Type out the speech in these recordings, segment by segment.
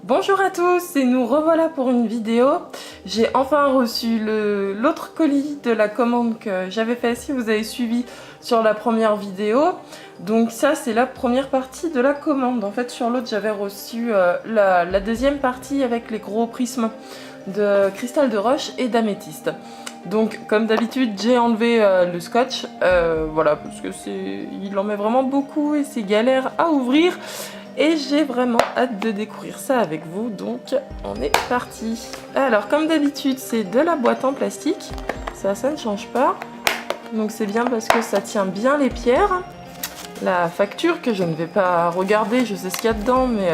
Bonjour à tous et nous revoilà pour une vidéo. J'ai enfin reçu l'autre colis de la commande que j'avais fait si vous avez suivi sur la première vidéo. Donc ça c'est la première partie de la commande. En fait sur l'autre j'avais reçu la deuxième partie avec les gros prismes de cristal de roche et d'améthyste. Donc comme d'habitude j'ai enlevé le scotch, voilà parce que il en met vraiment beaucoup et c'est galère à ouvrir. Et j'ai vraiment hâte de découvrir ça avec vous, donc on est parti. Alors comme d'habitude c'est de la boîte en plastique, ça ne change pas. Donc c'est bien parce que ça tient bien les pierres. La facture que je ne vais pas regarder, je sais ce qu'il y a dedans, mais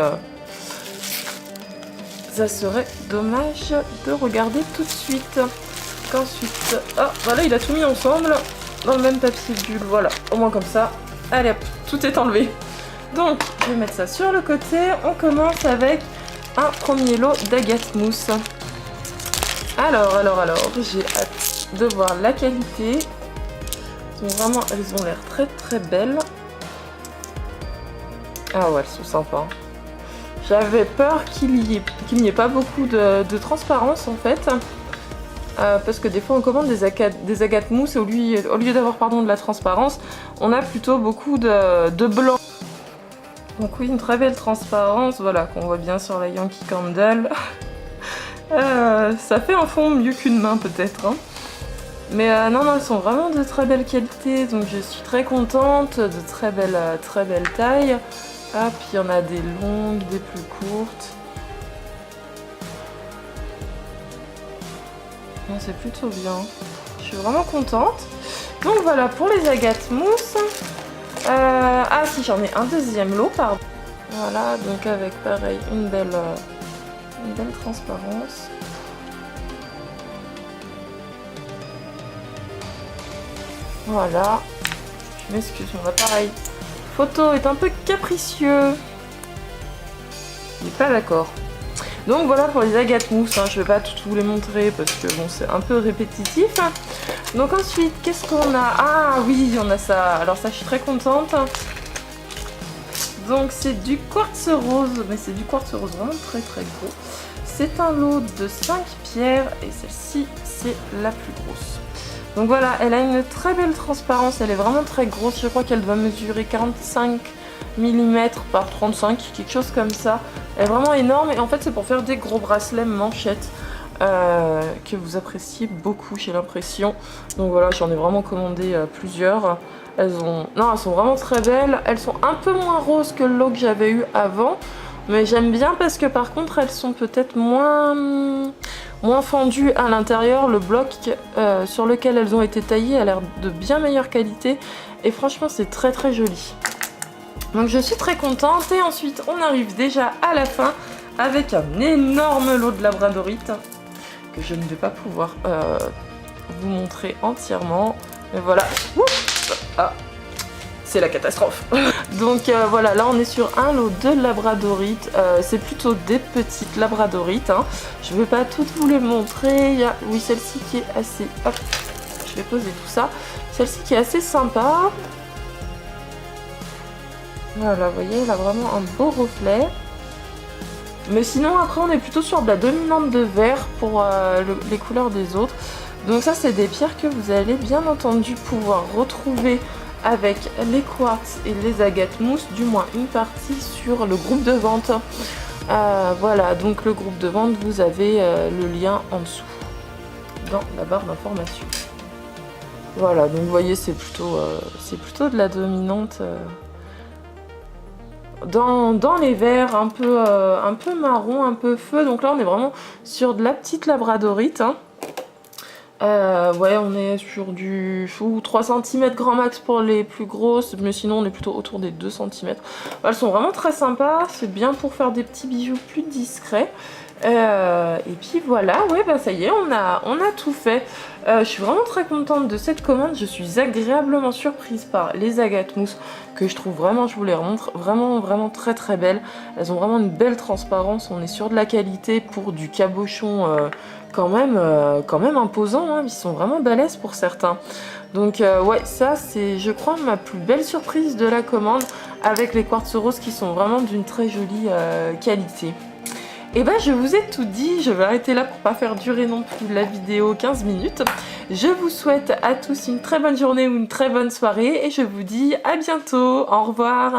ça serait dommage de regarder tout de suite. Qu'ensuite, ah voilà il a tout mis ensemble dans le même papier bulle, voilà, au moins comme ça. Allez hop, tout est enlevé. Donc, je vais mettre ça sur le côté. On commence avec un premier lot d'agates mousse. Alors, j'ai hâte de voir la qualité. Elles ont l'air très belles. Ah ouais, elles sont sympas. J'avais peur qu'il n'y ait pas beaucoup de transparence en fait. Parce que des fois on commande des agates mousse et au lieu d'avoir de la transparence, on a plutôt beaucoup de blanc. Donc oui, une très belle transparence, voilà, qu'on voit bien sur la Yankee Candle. Ça fait un fond mieux qu'une main peut-être. Hein. Mais non, elles sont vraiment de très belle qualité, donc je suis très contente, de très belle taille. Ah, puis il y en a des longues, des plus courtes. C'est plutôt bien. Je suis vraiment contente. Donc voilà, pour les agates mousse. Ah si, j'en ai un deuxième lot, pardon. Voilà, donc avec pareil une belle transparence. Voilà. Je m'excuse, mon appareil photo est un peu capricieux. Il n'est pas d'accord. Donc voilà pour les agates mousse, hein. Je vais pas tout vous les montrer parce que bon c'est un peu répétitif. Donc ensuite, qu'est-ce qu'on a? Ah oui, on a ça. Alors ça, je suis très contente. Donc c'est du quartz rose, mais c'est du quartz rose vraiment très gros. C'est un lot de 5 pierres et celle-ci, c'est la plus grosse. Donc voilà, elle a une très belle transparence, elle est vraiment très grosse. Je crois qu'elle doit mesurer 45 mm par 35, quelque chose comme ça. Elle est vraiment énorme et en fait c'est pour faire des gros bracelets manchettes. Que vous appréciez beaucoup, j'ai l'impression. Donc voilà, j'en ai vraiment commandé plusieurs. Elles sont vraiment très belles. Elles sont un peu moins roses que le lot que j'avais eu avant, mais j'aime bien parce que par contre elles sont peut-être moins fendues à l'intérieur. Le bloc sur lequel elles ont été taillées a l'air de bien meilleure qualité et franchement c'est très joli. Donc je suis très contente et ensuite on arrive déjà à la fin avec un énorme lot de labradorite que je ne vais pas pouvoir vous montrer entièrement. Mais voilà. Ah, c'est la catastrophe. Donc voilà, là on est sur un lot de labradorite. C'est plutôt des petites labradorites. Hein. Je ne vais pas toutes vous les montrer. Il y a, oui, celle-ci qui est assez... Hop, je vais poser tout ça. Celle-ci qui est assez sympa. Voilà, vous voyez, elle a vraiment un beau reflet. Mais sinon après on est plutôt sur de la dominante de vert pour les couleurs des autres. Donc ça c'est des pierres que vous allez bien entendu pouvoir retrouver avec les quartz et les agates mousse, du moins une partie sur le groupe de vente. Voilà, donc le groupe de vente, vous avez le lien en dessous dans la barre d'information. Voilà, donc vous voyez c'est plutôt de la dominante. Dans les verts un peu marron, un peu feu. Donc là on est vraiment sur de la petite labradorite. Hein. Ouais, on est sur du 3 cm grand max pour les plus grosses, mais sinon on est plutôt autour des 2 cm. Elles sont vraiment très sympas, c'est bien pour faire des petits bijoux plus discrets. Et puis voilà, ouais, bah ça y est, on a tout fait. Je suis vraiment très contente de cette commande. Je suis agréablement surprise par les agates mousse que je trouve vraiment, je vous les remontre, vraiment très belles. Elles ont vraiment une belle transparence. On est sur de la qualité pour du cabochon quand même imposant. Hein. Ils sont vraiment balèzes pour certains. Donc ouais, ça c'est, je crois, ma plus belle surprise de la commande avec les quartz roses qui sont vraiment d'une très jolie qualité. Et ben je vous ai tout dit, je vais arrêter là pour pas faire durer non plus la vidéo 15 minutes. Je vous souhaite à tous une très bonne journée ou une très bonne soirée et je vous dis à bientôt, au revoir.